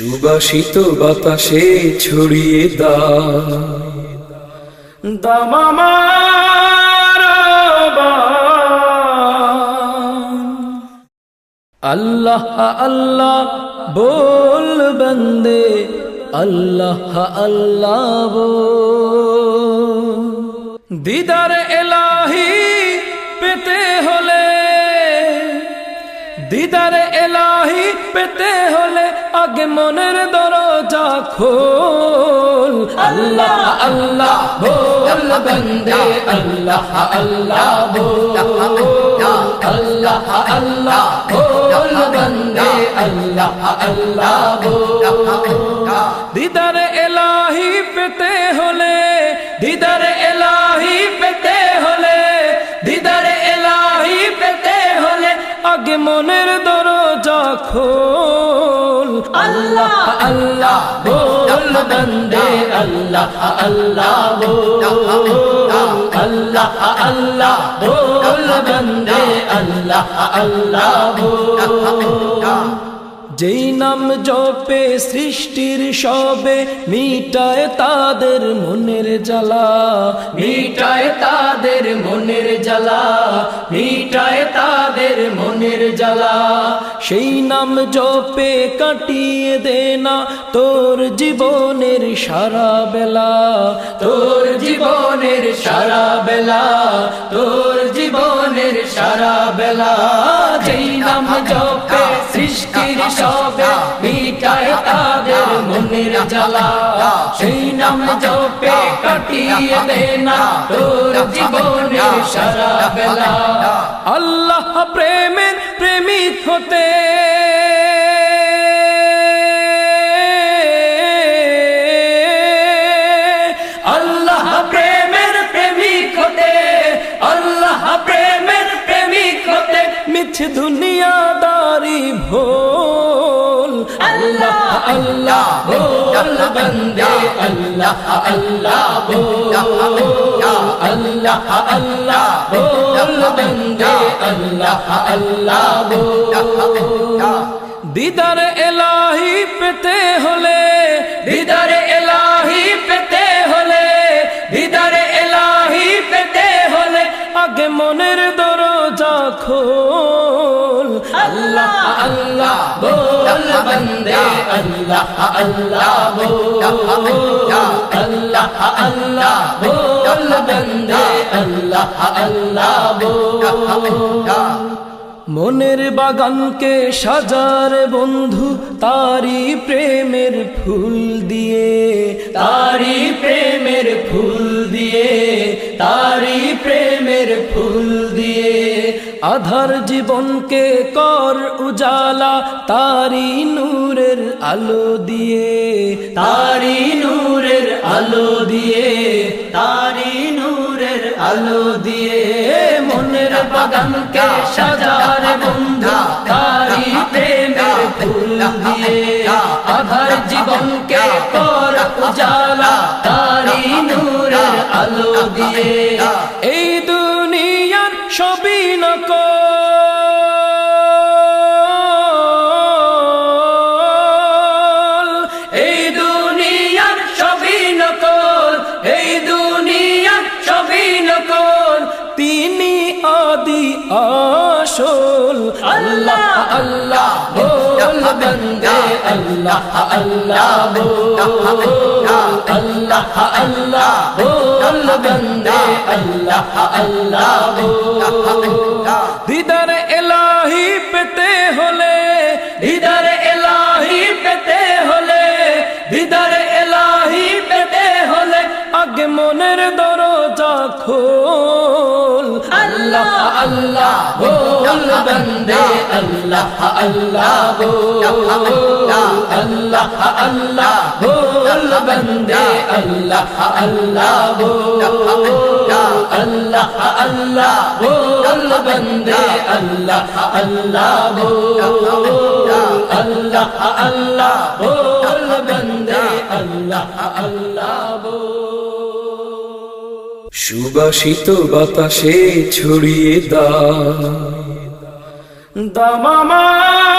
সুবাসিত বাতাসে ছড়িয়ে দাম আমার আল্লাহ আল্লাহ बोल बंदे अल्लाह अल्लाह बोल दीदार इलाही पेते होले दीदार इलाही पेते होले आगे मनेर दरजा खोल अल्लाह अल्लाह बोल बंदे अल्लाह अल्लाह बोल अल्लाह अल्लाह बोल बंदे अल्लाह अल्लाह बोल दीदार इलाही पेते होले दीदार इलाही पेते होले दीदार इलाही पेते होले आगे मनेर दरजा खोल अल्लाह अल्लाह बोल बंदे अल्लाह अल्लाह बोल अल्लाह अल्लाह बोल बंदे अल्लाह अल्लाह बोल যেই নাম জপে সৃষ্টির সবে মিটায় তাদের মনের জ্বালা মিটায় তাদের মনের জ্বালা মিটায় তাদের মনের জ্বালা সেই নাম জপে কাটিয়ে দে না তোর জীবনের সারা বেলা তোর জীবনের সারা বেলা তোর জীবনের সারা বেলা যেই নাম জপে সৃষ্টির সবে মিটায় তাদের মনের জ্বালা সেই নাম জপে কাটিয়ে দে না তোর জীবনের সারা বেলা আল্লাহ প্রেমের প্রেমিক হতে আল্লাহ প্রেমের প্রেমিক হতে আল্লাহ প্রেমের প্রেমিক হতে মিছে দুনিয়াদারি ভোল अल्लाह अल्लाह बोल बंदे अल्लाह अल्लाह बोल अल्लाह अल्लाह बोल बंदे अल्लाह अल्लाह बोल दीदार इलाही पेते होले दीदार इलाही पेते होले दीदार इलाही पेते होले आगे मनेर दरजा खोल अल्लाह अल्लाह बोल बंदे अल्लाह अल्लाह बोल अल्लाह अल्लाह बोल बंदे अल्लाह अल्लाह बोल মনের বাগানকে সাজার বন্ধু তারি প্রেমের ফুল দিয়ে তারি প্রেমের ফুল দিয়ে তারি প্রেমের ফুল দিয়ে আধার জীবনকে কর উজালা তারি নূরের আলো দিয়ে তারি নূরের আলো দিয়ে তারি নূরের আলো দিয়ে মনের বাগানকে সাজার বন্ধু তারি প্রেমের ফুল দিয়ে আধার জীবনকে কর উজালা তারি নূরের আলো দিয়ে এই দুনিয়ার সবই নকল এই দুনিয়ার সবই নকল এই দুনিয়ার সবই নকল তিনি আদি আসল আল্লাহ আল্লাহ बोल बंदे अल्लाह अल्लाह बोल अल्लाह अल्लाह बोल बंदे अल्लाह अल्लाह बोल दीदार इलाही पेते होले दीदार इलाही पेते होले दीदार इलाही पेते होले आगे मनेर दरजा खोल अल्लाह अल्लाह बोल बंदे अल्लाह अल्लाह बोल अल्लाह अल्लाह बोल बंदे अल्लाह अल्लाह बोल अल्लाह अल्लाह बोल बंदे अल्लाह अल्लाह बोल अल्लाह अल्लाह बोल बंदे अल्लाह अल्लाह बोल সুবাসিত বাতাসে ছড়িয়ে দাম আমার